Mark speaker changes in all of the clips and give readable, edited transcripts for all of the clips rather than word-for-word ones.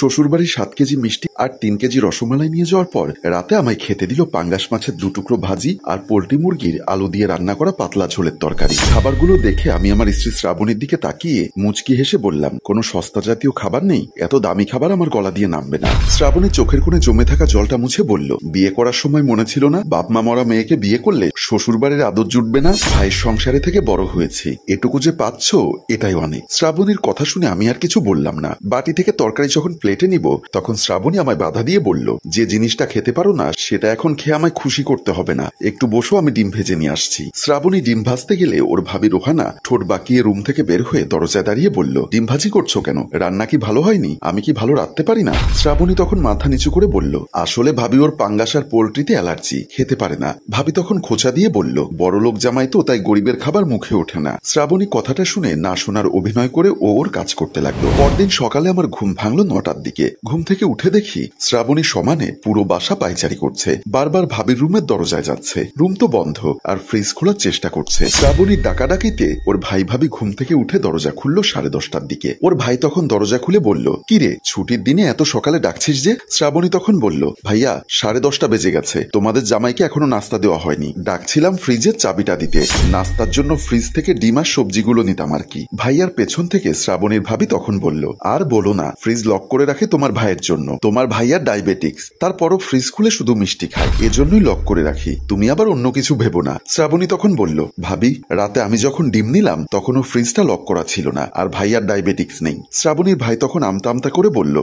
Speaker 1: শ্বশুরবাড়ির 7 কেজি মিষ্টি আর 3 কেজি রসমালাই নিয়ে যাওয়ার পর রাতে আমায় খেতে দিল পাঙ্গাস মাছের 2 টুকরো ভাজি আর পোল্ট্রি মুরগির আলু দিয়ে রান্না করা পাতলা ঝোলের তরকারি। খাবারগুলো দেখে আমি আমার স্ত্রী শ্রাবণীর দিকে তাকিয়ে মুচকি হেসে বললাম, কোনো সস্তা জাতীয় খাবার নেই? এত দামি খাবার আমার গলা দিয়ে নামবে না। শ্রাবণী চোখের কোণে জমে থাকা জলটা মুছে বলল, বিয়ে করার সময় মনে ছিল না বাপ মা মরা মেয়েকে বিয়ে করলে শ্বশুরবাড়ির আদর জুটবে না? ভাইয়ের সংসারে থেকে বড় হয়েছি, এটুকু যে পাচ্ছ এটাই অনেক। শ্রাবণীর কথা শুনে আমি আর কিছু বললাম না। বাটি থেকে তরকারি যখন প্লেটে নিব তখন শ্রাবণী আমায় বাধা দিয়ে বলল, যে জিনিসটা খেতে পারো না সেটা এখন খেয়ে আমায় খুশি করতে হবে না, একটু বসো, আমি ডিম ভেজে নিয়ে আসছি। শ্রাবণী ডিম ভাজতে গেলে ওর ভাবি রোহানা ঠোঁট বাঁকিয়ে রুম থেকে বের হয়ে দরজায় দাঁড়িয়ে বলল, ডিম ভাজি করছো কেন? রান্না কি ভালো হয়নি? আমি কি ভালো রাঁধতে পারি না? শ্রাবণী তখন মাথা নিচু করে বলল, আসলে ভাবি ওর পাঙ্গাস আর পোল্ট্রিতে অ্যালার্জি, খেতে পারে না। ভাবি তখন খোঁচা দিয়ে বলল, বড়লোক জামাই তো, তাই গরিবের খাবার মুখে ওঠে না। শ্রাবণী কথাটা শুনে না শোনার অভিনয় করে ও ওর কাজ করতে লাগলো। পরদিন সকালে আমার ঘুম ভাঙলো 9টার দিকে। ঘুম থেকে উঠে দেখি শ্রাবণী সমানে পুরো বাসা পায়চারি করছে, বারবার ভাবির রুমের দরজায় যাচ্ছে। রুম তো বন্ধ আর ফ্রিজ খোলার চেষ্টা করছে। শ্রাবণীর ডাকাডাকিতে ওর ভাই ভাবি ঘুম থেকে উঠে দরজা খুললো 10:30টার দিকে। ওর ভাই তখন দরজা খুলে বলল, কিরে ছুটির দিনে এত সকালে ডাকছিস যে? শ্রাবণী তখন বলল, ভাইয়া 10:30 বেজে গেছে, তোমাদের জামাইকে এখনো নাস্তা দেওয়া হয়নি, ডাকছিলাম ফ্রিজের চাবিটা দিতে, নাস্তার জন্য ফ্রিজ থেকে ডিম আর সবজিগুলো নিতাম আর কি। ভাইয়ার পেছন থেকে শ্রাবণীর ভাবি তখন বলল, আর বলো না, ফ্রিজ লক করে রাখে তোমার ভাইয়ের জন্য, তোমার ভাইয়ার ডায়াবেটিক্স, তারপরও ফ্রিজ খুলে শুধু মিষ্টি খায়, এজন্যই লক করে রাখি, তুমি আবার অন্য কিছু ভেবো না। শ্রাবণী তখন বলল, ভাবি রাতে আমি যখন ডিম নিলাম তখনও ফ্রিজটা লক করা ছিল না, আর ভাইয়ার ডায়াবেটিক্স নেই। শ্রাবণীর ভাই তখন আমতা আমতা করে বলল,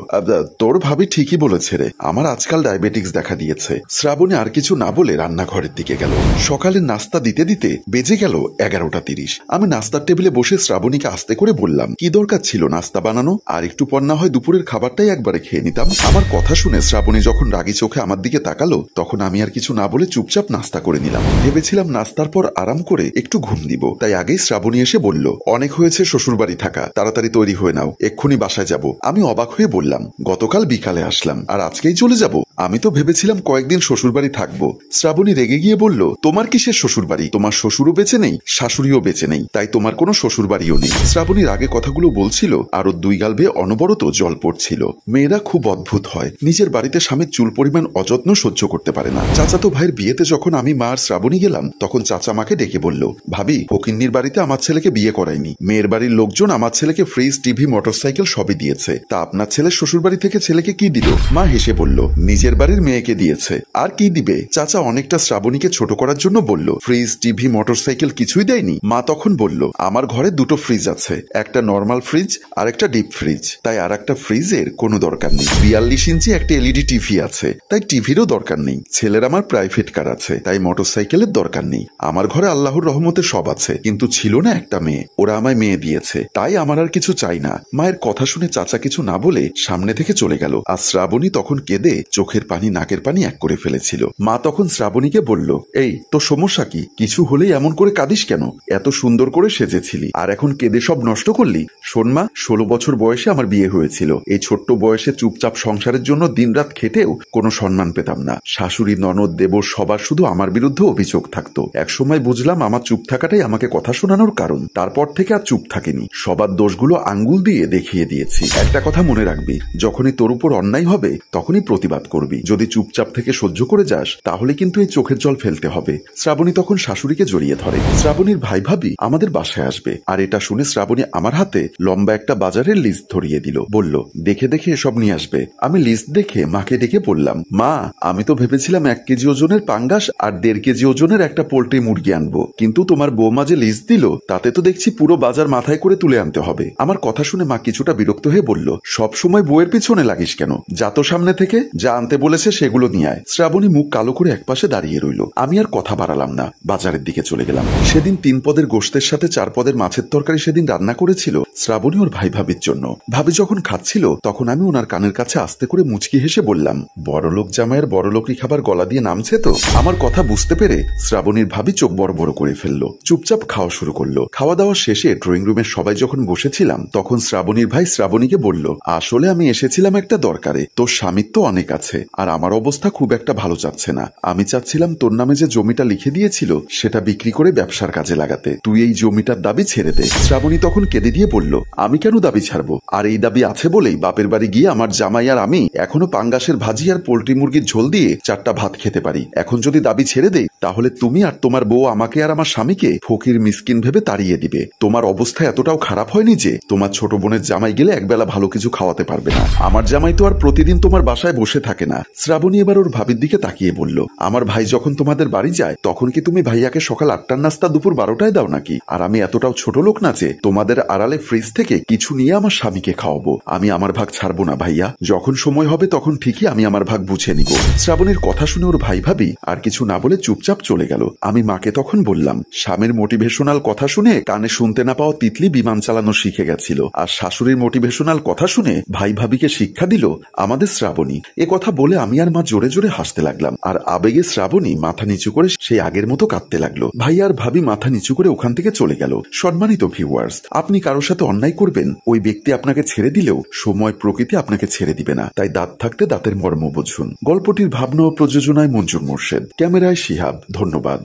Speaker 1: তোর ভাবি ঠিকই বলেছে রে, আমার আজকাল ডায়াবেটিক্স দেখা দিয়েছে। শ্রাবণী আর কিছু না বলে রান্নাঘরের দিকে গেল। সকালে নাস্তা দিতে দিতে বেজে গেল 11:30। আমি নাস্তার টেবিলে বসে শ্রাবণীকে আস্তে করে বললাম, কি দরকার ছিল নাস্তা বানানো, আর একটু পর না হয় দুপুরের খাবারটাই একবারে খেয়ে নিতাম। আমার কথা শুনে শ্রাবণী যখন রাগী চোখে আমার দিকে তাকালো তখন আমি আর কিছু না বলে চুপচাপ নাস্তা করে নিলাম। ভেবেছিলাম নাস্তার পর আরাম করে একটু ঘুম দিব, তাই আগেই শ্রাবণী এসে বলল, অনেক হয়েছে শ্বশুরবাড়ি থাকা, তাড়াতাড়ি তৈরি হয়ে নাও, এক্ষুনি বাসায় যাব। আমি অবাক হয়ে বললাম, গতকাল বিকালে আসলাম আর আজকেই চলে যাব? আমি তো ভেবেছিলাম কয়েকদিন শ্বশুরবাড়ি থাকবো। শ্রাবণী রেগে গিয়ে বলল, তোমার কিসের শ্বশুরবাড়ি? তোমার শ্বশুরও বেঁচে নেই, শাশুড়িও বেঁচে নেই, তাই তোমার কোনো শ্বশুরবাড়িও নেই। শ্রাবণীর আগে কথাগুলো বলছিল আর ওর 2 গাল বেয়ে অনবরত জল পড়ছিল। মেয়েরা খুব অদ্ভুত হয়, নিজের বাড়িতে স্বামীর চুল পরিমাণ অযত্ন সহ্য করতে পারে না। চাচাতো ভাইয়ের বিয়েতে যখন আমি মা আর শ্রাবণী গেলাম তখন চাচা মাকে ডেকে বলল, ভাবি ফকিন্নির বাড়িতে আমার ছেলেকে বিয়ে করায়নি, মেয়ের বাড়ির লোকজন আমার ছেলেকে ফ্রিজ, টিভি, মোটরসাইকেল সবই দিয়েছে, তা আপনার ছেলের শ্বশুরবাড়ি থেকে ছেলেকে কি দিল? মা হেসে বলল, নিজের বাড়ির মেয়েকে দিয়েছে, আর কি দিবে? চাচা অনেকটা শ্রাবণীকে ছোট করার জন্য বলল, ফ্রিজ, টিভি, মোটরসাইকেল কিছুই দেয়নি। মা তখন বলল, আমার ঘরে 2টো ফ্রিজ আছে, একটা নর্মাল ফ্রিজ আর একটা ডিপ ফ্রিজ, তাই আর একটা ফ্রিজের কোনো দরকার নেই। 42 ইঞ্চি একটা এলইডি টিভি আছে, তাই টিভিরও দরকার নেই। ছেলের আমার প্রাইভেট কার আছে, তাই মোটরসাইকেলের দরকার নেই। আমার ঘরে আল্লাহর রহমতে সব আছে, কিন্তু ছিল না একটা মেয়ে, ওরা আমায় মেয়ে দিয়েছে, তাই আমার আর কিছু চাই না। মায়ের কথা শুনে চাচা কিছু না বলে সামনে থেকে চলে গেল, আর শ্রাবণী তখন কেঁদে চোখের পানি নাকের পানি এক করে ফেলেছিল। মা তখন শ্রাবণীকে বলল, এই তোর সমস্যা কি? কিছু হলেই এমন করে কাঁদিস কেন? এত সুন্দর করে সেজেছিলি আর এখন কেঁদে সব নষ্ট করলি? শোন মা, 16 বছর বয়সে আমার বিয়ে হয়েছিল, এই ছোট্ট বয়সে চুপচাপ সংসারের জন্য দিনরাত খেটেও কোনো সম্মান পেতাম না। শাশুড়ি, ননদ, দেবর সবার শুধু আমার বিরুদ্ধে অভিযোগ থাকতো। একসময় বুঝলাম আমার চুপ থাকাটাই আমাকে কথা শোনানোর কারণ, তারপর থেকে আর চুপ থাকিনি, সবার দোষগুলো আঙ্গুল দিয়ে দেখিয়ে দিয়েছি। একটা কথা মনে রাখবি, যখনই তোর উপর অন্যায় হবে তখনই প্রতিবাদ করবি, যদি চুপচাপ থেকে সহ্য করে যাস তাহলে কিন্তু এই চোখের জল ফেলতে হবে। শ্রাবণী তখন শাশুড়িকে জড়িয়ে ধরে। শ্রাবণীর ভাই ভাবি আমাদের বাসায় আসবে, আর এটা শুনে শ্রাবণী আমার হাতে লম্বা একটা বাজারের লিস্ট ধরিয়ে দিল, বলল, দেখে দেখে এসব নিয়ে আসবে। আমি লিস্ট দেখে মাকে ডেকে বললাম, মা আমি তো ভেবেছিলাম 1 কেজি ওজনের পাঙ্গাস আর 1.5 কেজি ওজনের একটা পোল্ট্রি মুরগি আনবো, কিন্তু তোমার বৌমা যে লিস্ট দিল তাতে তো দেখছি পুরো বাজার মাথায় করে তুলে আনতে হবে। আমার কথা শুনে মা কিছুটা বিরক্ত হয়ে বলল, সব সময় বউয়ের পিছনে লাগিস কেন? যা তো সামনে থেকে, যা আনতে বলেছে সেগুলো নিয়ে আয়। শ্রাবণী মুখ কালো করে একপাশে দাঁড়িয়ে রইল। আমি আর কথা বাড়ালাম না, বাজারের দিকে চলে গেলাম। সেদিন 3 পদের গোশতের সাথে 4 পদের মাছের তরকারি সেদিন রান্না করেছিল শ্রাবণী ওর ভাই ভাবির জন্য। ভাবি যখন খাচ্ছিল তখন আমি ওনার কানের কাছে আস্তে করে মুচকি হেসে বললাম, বড়লোক জামাইয়ের বড়লোকই খাবার গলা দিয়ে নামছে তো? আমার কথা বুঝতে পেরে শ্রাবণীর ভাবি চোখ বড় বড় করে ফেললো, চুপচাপ খাওয়া শুরু করলো। খাওয়া দাওয়া শেষে ড্রয়িং রুমের সবাই যখন বসেছিলাম তখন শ্রাবণীর ভাই শ্রাবণীকে বলল, আসলে আমি এসেছিলাম একটা দরকারে, তোর স্বামীর তো অনেক আছে, আর আমার অবস্থা খুব একটা ভালো যাচ্ছে না। আমি চাচ্ছিলাম তোর নামে যে জমিটা লিখে দিয়েছিল সেটা বিক্রি করে ব্যবসার কাজে লাগাতে। তুই এই জমিটার দাবি ছেড়ে দে। শ্রাবণী তখন কেঁদে দিয়ে বলল, আমি কেন দাবি ছাড়বো? আর এই দাবি আছে বলেই বাপের বাড়ি গিয়ে আমার জামাই আর আমি এখনো পাঙ্গাসের ভাজি আর পোল্ট্রি মুরগির ঝোল দিয়ে 4টা ভাত খেতে পারি। এখন যদি দাবি ছেড়ে দেই তাহলে তুমি আর তোমার বউ আমাকে আর আমার স্বামীকে ফকির মিসকিন ভেবে তাড়িয়ে দিবে। তোমার অবস্থা এতটাও খারাপ হয়নি যে তোমার ছোট বোনের জামাই গেলে একবেলা ভালো কিছু খাওয়াতে পারবে না। আমার জামাই তো আর প্রতিদিন তোমার বাসায় বসে থাকে না। শ্রাবণী এবার ওর ভাবির দিকে তাকিয়ে বলল, আমার ভাই যখন তোমাদের বাড়ি যায় তখন কি তুমি ভাইয়াকে সকাল 8টার নাস্তা দুপুর 12টায় দাও নাকি? আর আমি এতটাও ছোট লোক না যে তোমাদের আড়ালে ফ্রিজ থেকে কিছু নিয়ে আমার স্বামীকে খাওয়াবো। আমি আমার ভাগ ছাড়বো না ভাইয়া। যখন সময় হবে তখন ঠিকই আমি আমার ভাগ বুঝে নিব। শ্রাবণীর কথা শুনে ওর ভাই ভাবি আর কিছু না বলে চুপচাপ চলে গেল। আমি মাকে তখন বললাম, স্বামীর মোটিভেশনাল কথা শুনে কানে শুনতে না পাওয়া তিতলি বিমান চালানো শিখে গেছিল, আর শাশুড়ির মোটিভেশনাল কথা শুনে ভাই ভাবিকে শিক্ষা দিল আমাদের শ্রাবণী। এ কথা বলে আমি আর মা জোরে জোরে হাসতে লাগলাম, আর আবেগে শ্রাবণী মাথা নিচু করে সেই আগের মতো কাঁদতে লাগলো। ভাই আর ভাবি মাথা নিচু করে ওখান থেকে চলে গেল। সম্মানিত ভিউয়ার্স, আপনি কারোর সাথে অন্যায় করবেন, ওই ব্যক্তি আপনাকে ছেড়ে দিলেও সময় প্রকৃতি আপনাকে ছেড়ে দিবে না। তাই দাঁত থাকতে দাঁতের মর্ম বুঝুন। গল্পটির ভাবনা ও প্রযোজনায় মঞ্জুর মোর্শেদ, ক্যামেরায় শিহাব। ধন্যবাদ।